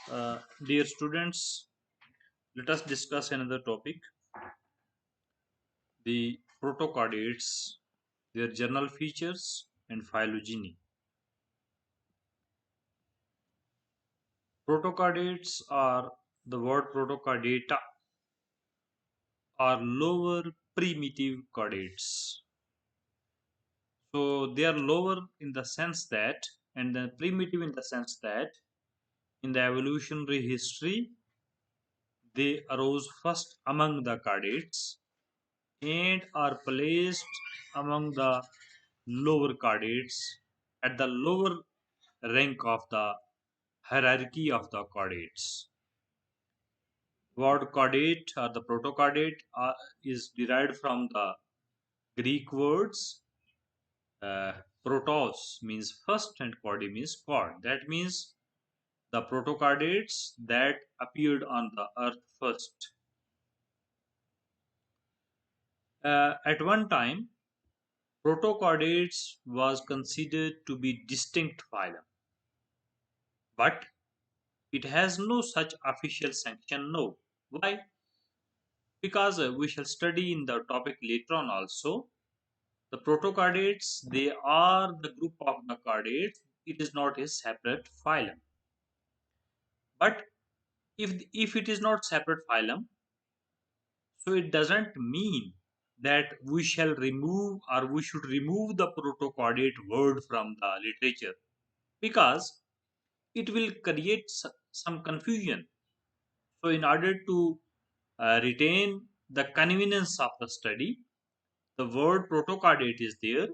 Dear students, let us discuss another topic, the protocardates, their general features and phylogeny. Protocardates are the word protocardata are lower primitive cardates. So they are lower in the sense that, and then primitive in the sense that, in the evolutionary history, they arose first among the cardates and are placed among the lower chordates at the lower rank of the hierarchy of the chordates. Word chordate or the protochordate is derived from the Greek words protos means first and chorde means chord. That means the protochordates that appeared on the earth first. At one time, protochordates was considered to be distinct phylum, but it has no such official sanction now. Why? Because we shall study in the topic later on also. The protocardates, they are the group of the cardates. It is not a separate phylum. But if it is not separate phylum, so it doesn't mean that we shall remove or we should remove the protocardate word from the literature, because it will create some confusion. So in order to retain the convenience of the study, the word protocardate is there,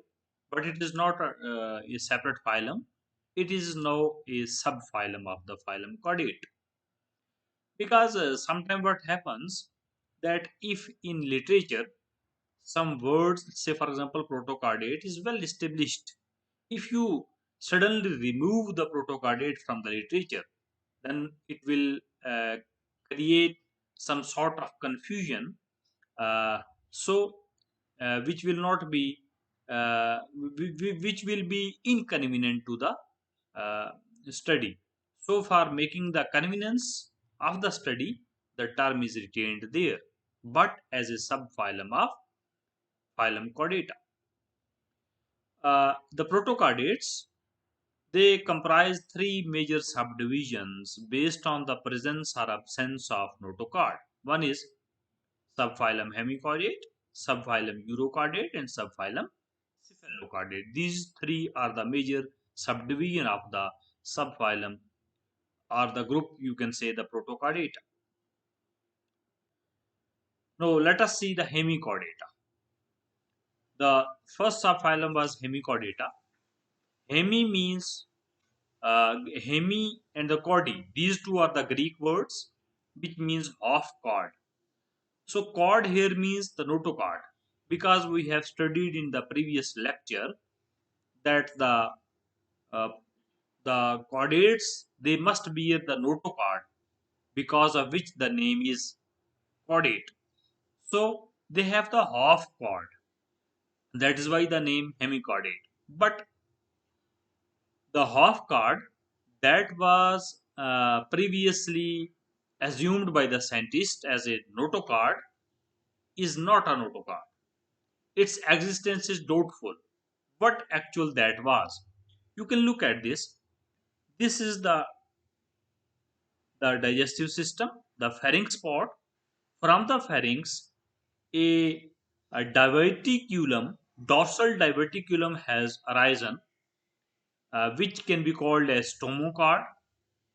but it is not a separate phylum. It is now a subphylum of the phylum chordate. Because sometimes what happens that if in literature some words, say for example, protocardate is well established, if you suddenly remove the protocardate from the literature, then it will create some sort of confusion. So which will not be which will be inconvenient to the uh, study. So for making the convenience of the study, the term is retained there, but as a subphylum of phylum chordata. The protocardates, they comprise three major subdivisions based on the presence or absence of notochord. One is subphylum hemichordate, subphylum urochordate, and subphylum cephalochordate. These three are the major subdivision of the subphylum or the group, you can say, the protochordata. Now let us see the hemichordata. The first subphylum was hemichordata. Hemi means hemi and the chordi. These two are the Greek words which means half chord. So chord here means the notochord, because we have studied in the previous lecture that uh, the chordates, they must bear the notochord, because of which the name is chordate. So they have the half chord. That is why the name hemichordate. But the half chord that was previously assumed by the scientist as a notochord is not a notochord. Its existence is doubtful. What actual that was? You can look at this. This is the digestive system, the pharynx part. From the pharynx, a, a diverticulum, dorsal diverticulum has arisen, which can be called as stomachord,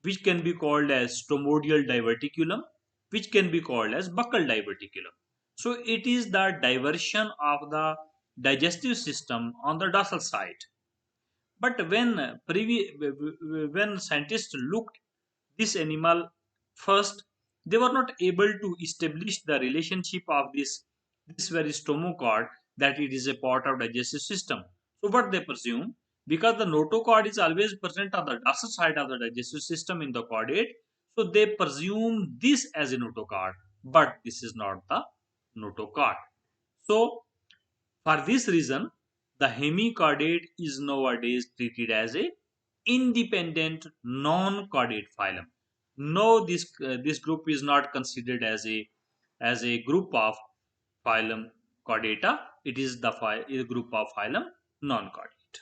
which can be called as stomodial diverticulum, which can be called as buccal diverticulum. So it is the diversion of the digestive system on the dorsal side. But when scientists looked this animal first, they were not able to establish the relationship of this very stomachord, that it is a part of digestive system. So what they presume, because the notochord is always present on the dorsal side of the digestive system in the chordate, so they presume this as a notochord, but this is not the notochord. So for this reason, the hemichordate is nowadays treated as a independent non-chordate phylum. No, this group is not considered as a group of phylum Chordata. It is the group of phylum non-chordate.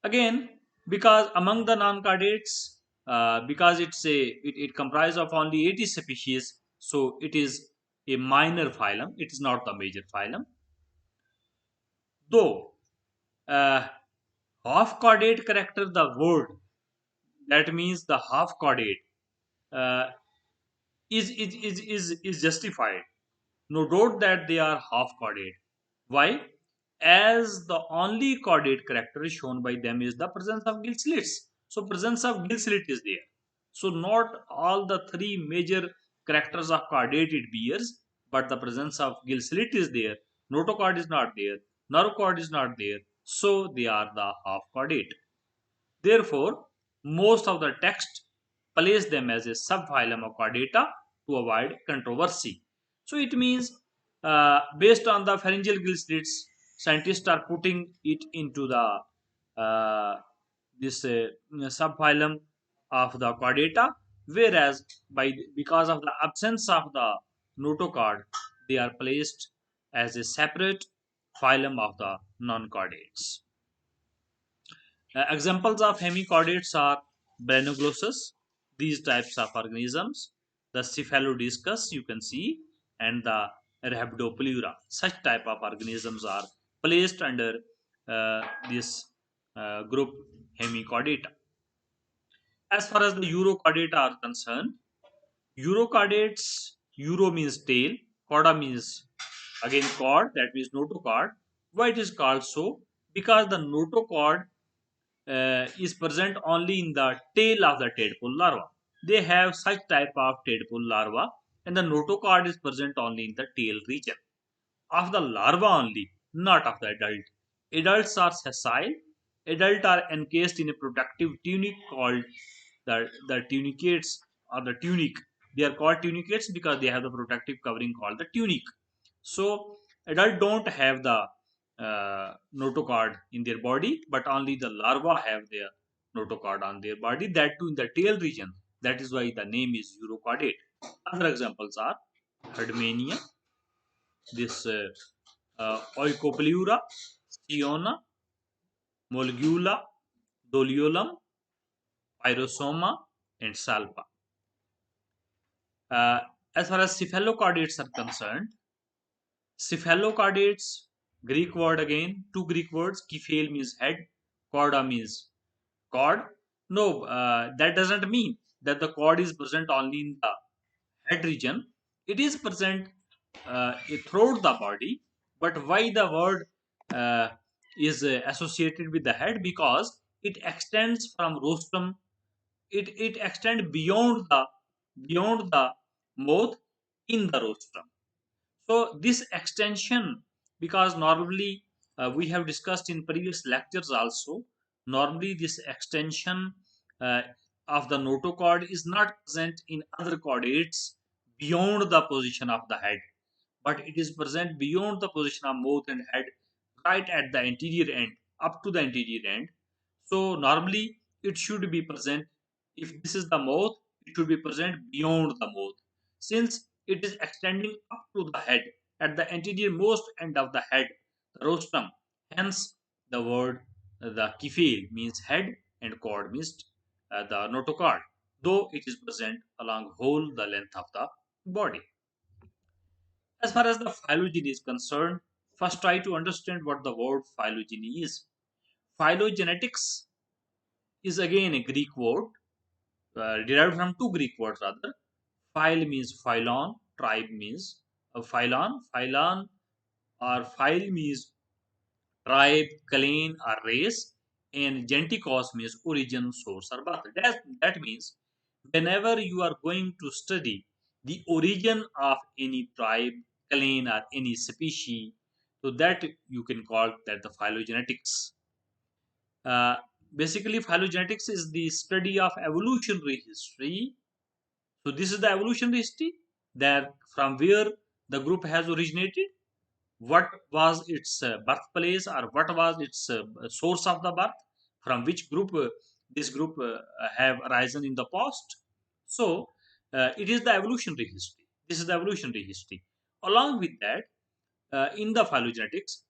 Again, because among the non-chordates, because it comprises of only 80 species, so it is a minor phylum. It is not the major phylum. Though uh, half chordate character, the word that means the half chordate uh, is justified. No doubt that they are half chordate. Why? As the only chordate character shown by them is the presence of gill slits. So presence of gill slit is there. So not all the three major characters of chordate it bears, but the presence of gill slit is there. Notochord is not there. Nerve chord is not there. So they are the half chordate. Therefore, most of the text place them as a subphylum of Chordata to avoid controversy. So it means, based on the pharyngeal gill slits, scientists are putting it into the this subphylum of the Chordata, whereas because of the absence of the notochord, they are placed as a separate phylum of the non-chordates. Examples of hemichordates are Brenoglossus, these types of organisms, the Cephalodiscus, you can see, and the Rhabdopleura. Such type of organisms are placed under this group Hemichordata. As far as the Urochordata are concerned, Urochordates, Euro means tail, chorda means again chord, that means notochord. Why it is called so? Because the notochord is present only in the tail of the tadpole larva. They have such type of tadpole larva, and the notochord is present only in the tail region of the larva only, not of the adult. Adults are sessile. Adults are encased in a protective tunic called the tunicates or the tunic. They are called tunicates because they have the protective covering called the tunic. So adult don't have the notochord in their body, but only the larva have their notochord on their body. That too in the tail region. That is why the name is urochordate. Other examples are Herdmania, this Oikopleura, Siona, Molgula, Doliolum, Pyrosoma, and Salpa. Uh, as far as cephalochordates are concerned, cephalochordates, Greek word again, two Greek words, kephale means head, chorda means cord. No, that doesn't mean that the cord is present only in the head region. It is present throughout the body. But why the word uh, is associated with the head? Because it extends from rostrum. It extends beyond the mouth in the rostrum. So this extension, because normally we have discussed in previous lectures also, normally this extension uh, of the notochord is not present in other chordates beyond the position of the head, but it is present beyond the position of mouth and head, right at the anterior end, up to the anterior end. So normally it should be present. If this is the mouth, it should be present beyond the mouth, since it is extending up to the head at the anterior most end of the head, the rostrum. Hence, the word the kifil means head and cord means the notochord, though it is present along whole the length of the body. As far as the phylogeny is concerned, first try to understand what the word phylogeny is. Phylogenetics is again a Greek word, derived from two Greek words rather. Phyle means phylon, tribe means phylon, phylon or phyle means tribe, clan or race, and gentikos means origin, source or birth. That means whenever you are going to study the origin of any tribe, clan or any species, so that you can call that the phylogenetics. Uh, Basically, phylogenetics is the study of evolutionary history. So this is the evolutionary history, that from where the group has originated, what was its birthplace or what was its source of the birth, from which group this group have arisen in the past. So it is the evolutionary history. This is the evolutionary history. Along with that, in the phylogenetics,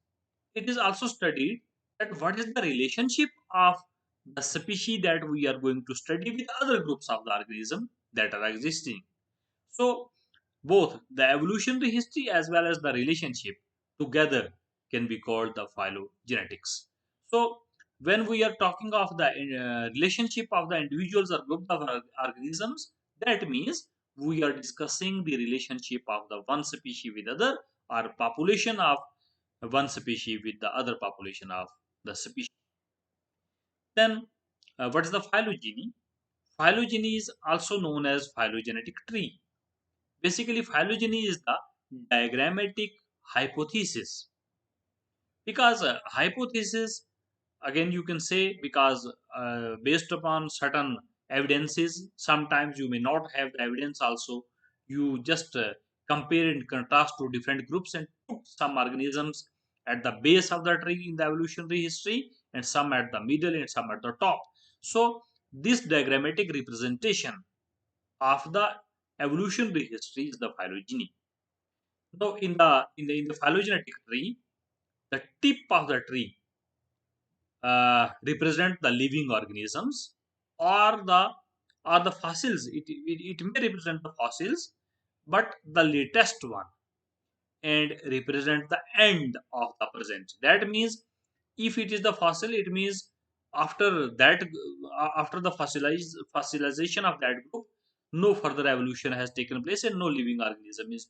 it is also studied that what is the relationship of the species that we are going to study with other groups of the organism that are existing. So both the evolutionary history as well as the relationship together can be called the phylogenetics. So when we are talking of the relationship of the individuals or group of organisms, that means we are discussing the relationship of the one species with other, or population of one species with the other population of the species. Then what is the phylogeny? Phylogeny is also known as phylogenetic tree. Basically, phylogeny is the diagrammatic hypothesis, because hypothesis, again you can say, because based upon certain evidences, sometimes you may not have the evidence also, you just compare and contrast to different groups and put some organisms at the base of the tree in the evolutionary history, and some at the middle and some at the top. So this diagrammatic representation of the evolutionary history is the phylogeny. Now, in the phylogenetic tree, the tip of the tree represent the living organisms, or the fossils. It may represent the fossils, but the latest one, and represent the end of the present. That means if it is the fossil, it means after that, after the fossilization of that group, no further evolution has taken place and no living organism is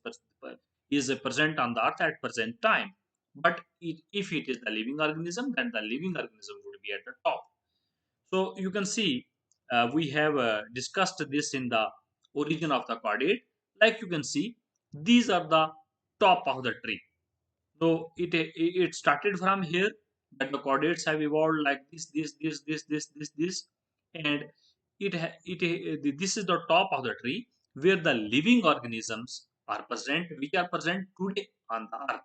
present on the earth at present time. But if it is the living organism, then the living organism would be at the top. So you can see, we have discussed this in the origin of the chordate. Like you can see, these are the top of the tree. So it started from here, that the chordates have evolved like this, and this is the top of the tree where the living organisms are present, which are present today on the earth.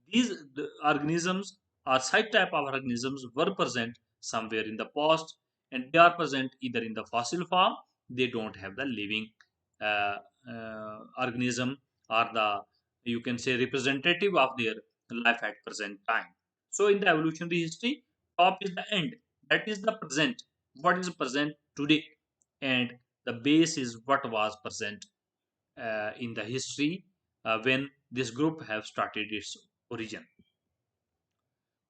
These organisms, or such type of organisms, were present somewhere in the past, and they are present either in the fossil form. They don't have the living uh, organism, or the, you can say, representative of their life at present time. So in the evolutionary history, top is the end, that is the present, what is present today, and the base is what was present in the history when this group have started its origin.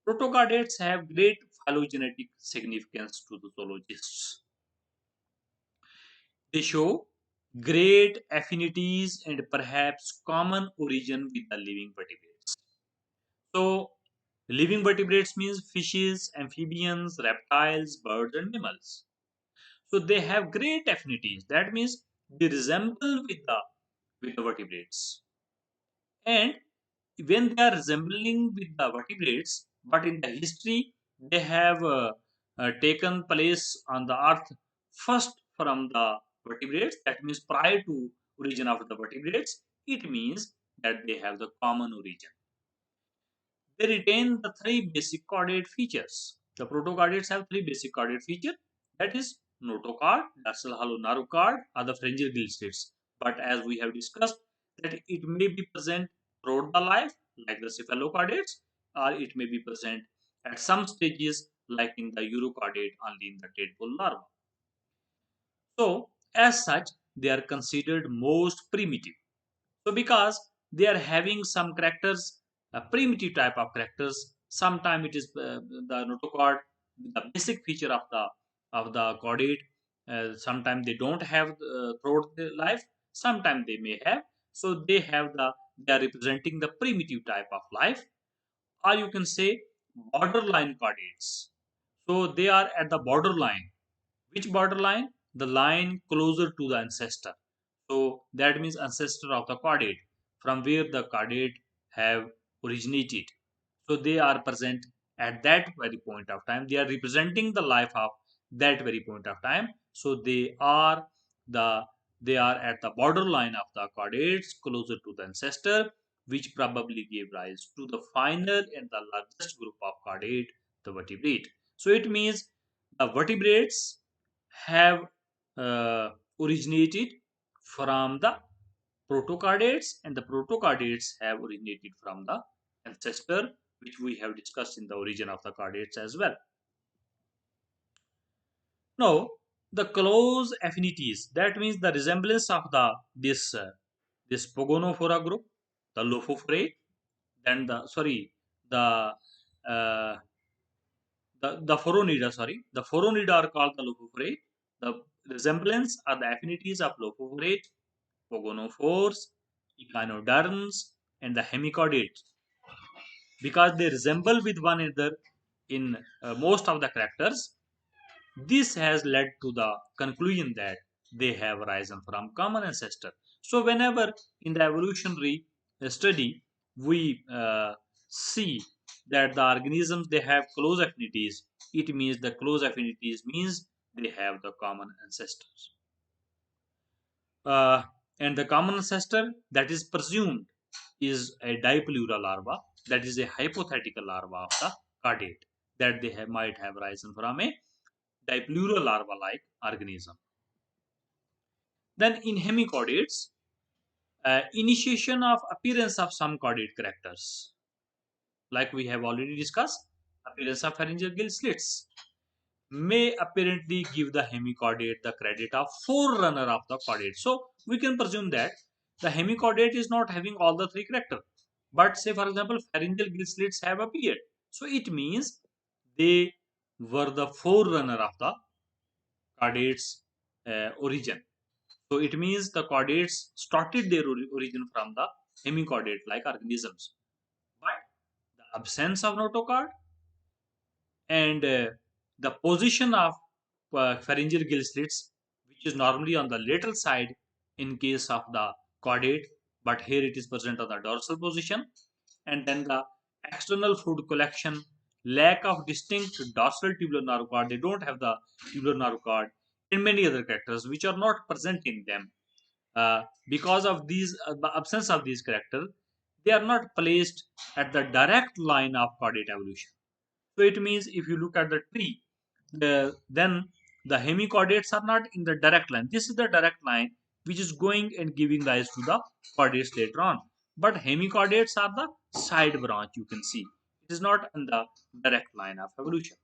Protocardates have great phylogenetic significance to the zoologists. They show great affinities and perhaps common origin with the living vertebrates. So, living vertebrates means fishes, amphibians, reptiles, birds, and mammals. So they have great affinities. That means they resemble with the vertebrates. And when they are resembling with the vertebrates, but in the history they have taken place on the earth first from the vertebrates. That means prior to origin of the vertebrates. It means that they have the common origin. They retain the three basic chordate features. The protocardates have three basic chordate features. That is notochord, dorsal hollow nerve cord, or the pharyngeal gill slits. But as we have discussed, that it may be present throughout the life, like the cephalochordates, or it may be present at some stages, like in the urochordate, only in the tadpole larva. So, as such, they are considered most primitive. So because they are having some characters, primitive type of characters, sometimes it is the notochord, the basic feature of the chordate. Sometimes they don't have throughout their life. Sometimes they may have. So they are representing the primitive type of life, or you can say borderline chordates. So they are at the borderline. Which borderline? The line closer to the ancestor. So that means ancestor of the chordate, from where the chordate have originated. So they are present at that very point of time. They are representing the life of that very point of time. So the they are at the borderline of the chordates, closer to the ancestor, which probably gave rise to the final and the largest group of chordate, the vertebrate. So it means The vertebrates have originated from the protocardates, and the protocardates have originated from the ancestor, which we have discussed in the origin of the cardates as well. Now, the close affinities, that means the resemblance of this Pogonophora group, the Lophophore, then the uh, the Phoronida, the Phoronida are called the Lophophore. The resemblance are the affinities of Lophophore, Pogonophores, Echinoderms, and the Hemichordates, because they resemble with one another in most of the characters. This has led to the conclusion that they have arisen from common ancestor. So whenever in the evolutionary study we see that the organisms they have close affinities, it means the close affinities means they have the common ancestors. Uh, and the common ancestor that is presumed is a dipleura larva, that is a hypothetical larva of the chordate, that they might have risen from a diplural larva-like organism. Then in hemichordates, initiation of appearance of some chordate characters, like we have already discussed, appearance of pharyngeal gill slits may apparently give the hemichordate the credit of forerunner of the chordate. So we can presume that the hemichordate is not having all the three characters, but say for example pharyngeal gill slits have appeared. So it means they were the forerunner of the chordate's origin. So it means the chordates started their origin from the hemichordate like organisms. But the absence of notochord and the position of pharyngeal gill slits, which is normally on the lateral side in case of the chordate, but here it is present on the dorsal position, and then the external food collection, lack of distinct dorsal tubular nerve cord, they don't have the tubular nerve cord, and many other characters which are not present in them. Because of these the absence of these characters, they are not placed at the direct line of chordate evolution. So it means if you look at the tree, then the hemichordates are not in the direct line. This is the direct line which is going and giving rise to the chordates later on. But hemichordates are the side branch, you can see. It is not in the direct line of evolution.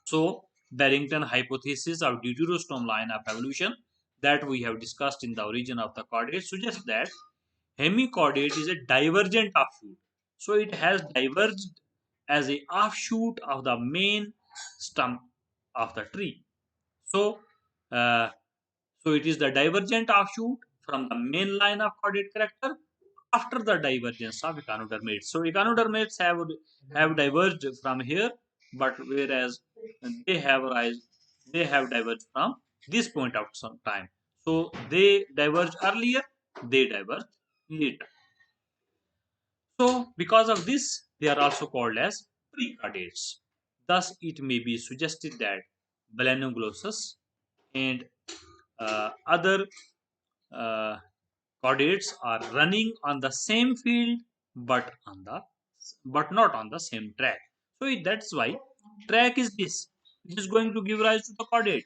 So Barrington hypothesis of deuterostome line of evolution that we have discussed in the origin of the chordate suggests that hemichordate is a divergent offshoot. So it has diverged as a offshoot of the main stump of the tree. So, uh, so it is the divergent offshoot from the main line of chordate character after the divergence of echinodermates. So echinodermates have diverged from here, but whereas they have diverged from this point of some time. So they diverged earlier, they diverged later. So, because of this, they are also called as precardates. Thus, it may be suggested that Balanoglossus and other uh, chordates are running on the same field, but not on the same track. So that's why track is this, which is going to give rise to the chordate.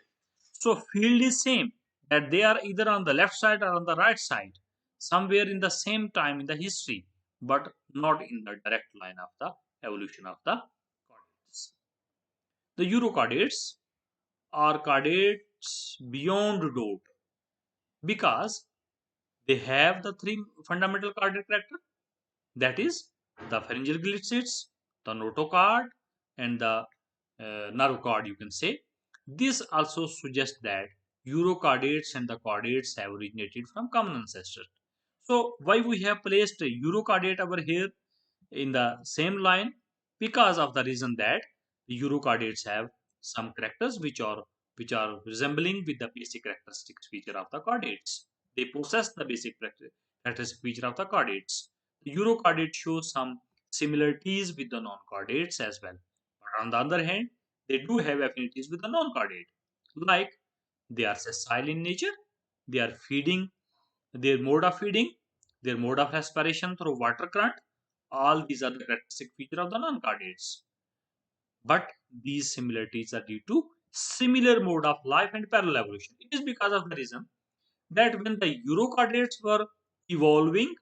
So field is same, that they are either on the left side or on the right side, somewhere in the same time in the history, but not in the direct line of the evolution of the chordates. The Eurochordates are chordates beyond doubt because they have the three fundamental chordate characters, that is the pharyngeal glitzids, the notochord, and the nerve cord, you can say. This also suggests that Eurochordates and the chordates have originated from common ancestors. So why we have placed a Eurochordate over here in the same line? Because of the reason that the Eurochordates have some characters which are resembling with the basic characteristic feature of the chordates. They possess the basic characteristic feature of the chordates. The Eurochordate shows some similarities with the non-chordates as well. But on the other hand, they do have affinities with the non-chordate. Like they are sessile in nature, they are feeding, their mode of feeding, their mode of respiration through water current, all these are the characteristic feature of the non-chordates. But these similarities are due to similar mode of life and parallel evolution. It is because of the reason that when the eukaryotes were evolving,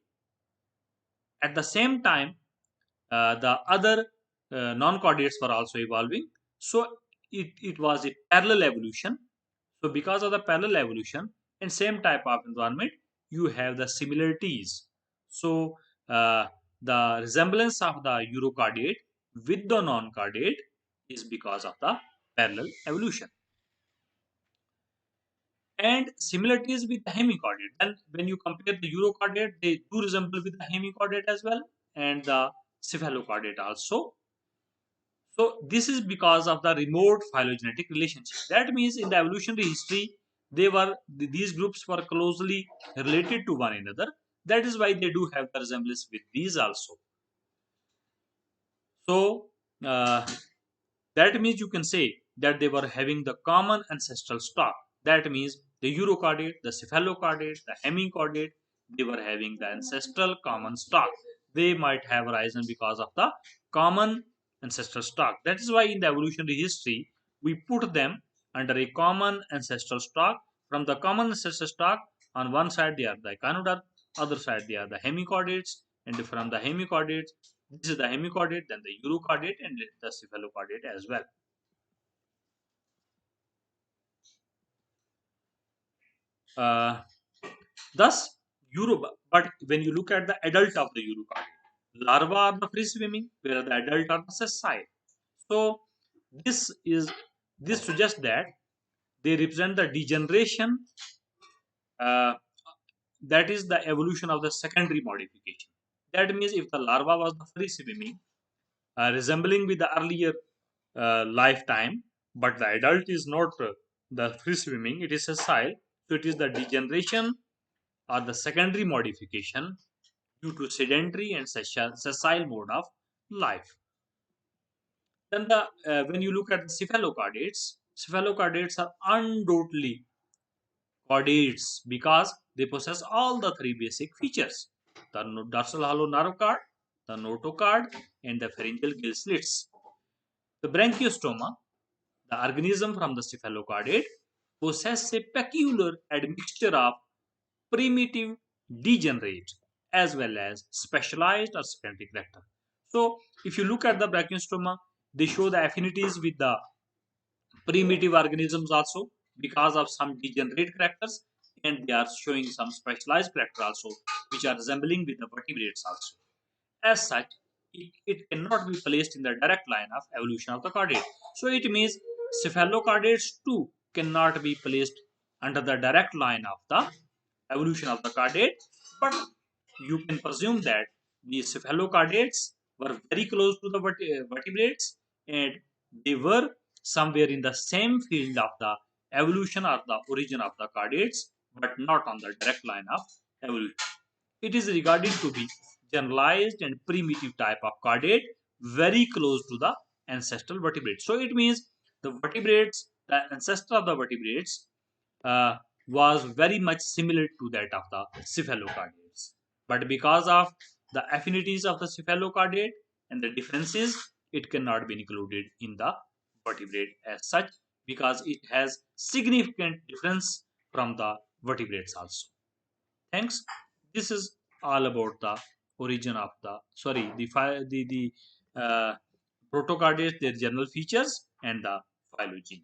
at the same time the other non-chordates were also evolving. So it was a parallel evolution. So because of the parallel evolution and same type of environment, you have the similarities. So uh, the resemblance of the eukaryote with the non-chordate is because of the parallel evolution. And similarities with the hemichordate. And when you compare the euchordate, they do resemble with the hemichordate as well, and the cephalochordate also. So this is because of the remote phylogenetic relationship. That means in the evolutionary history, these groups were closely related to one another. That is why they do have the resemblance with these also. So uh, that means you can say that they were having the common ancestral stock. That means the euchordate, the cephalochordate, the hemichordate, they were having the ancestral common stock. They might have arisen because of the common ancestral stock. That is why in the evolutionary history, we put them under a common ancestral stock. From the common ancestral stock, on one side they are the echinoderm, other side they are the hemichordates, and from the hemichordates, this is the hemichordate, then the euchordate, and the cephalochordate as well. Uh, Thus, but when you look at the adult of the eukaryote, larvae are the free swimming, whereas the adult are the sessile. So, this is this suggests that they represent the degeneration, uh, that is the evolution of the secondary modification. That means if the larva was the free swimming, resembling with the earlier lifetime, but the adult is not the free swimming, it is sessile. So, it is the degeneration or the secondary modification due to sedentary and sessile mode of life. Then when you look at the cephalochordates are undoubtedly chordates because they possess all the three basic features: the dorsal hollow nerve cord, the notochord, and the pharyngeal gill slits. The branchiostoma, the organism from the cephalochordate, possess a peculiar admixture of primitive, degenerate, as well as specialized or secondary character. So, if you look at the brachiostroma, they show the affinities with the primitive organisms also because of some degenerate characters, and they are showing some specialized character also, which are resembling with the vertebrates also. As such, it cannot be placed in the direct line of evolution of the chordate. So it means cephalochordates too cannot be placed under the direct line of the evolution of the chordate, but you can presume that the cephalochordates were very close to the vertebrates, and they were somewhere in the same field of the evolution or the origin of the chordates, but not on the direct line of evolution. It is regarded to be generalized and primitive type of chordate, very close to the ancestral vertebrates. So it means the vertebrates, the ancestor of the vertebrates, uh, was very much similar to that of the cephalochordates. But because of the affinities of the cephalochordate and the differences, it cannot be included in the vertebrate as such because it has significant difference from the vertebrates also. Thanks. This is all about the origin of the the protocardates, their general features, and the phylogeny.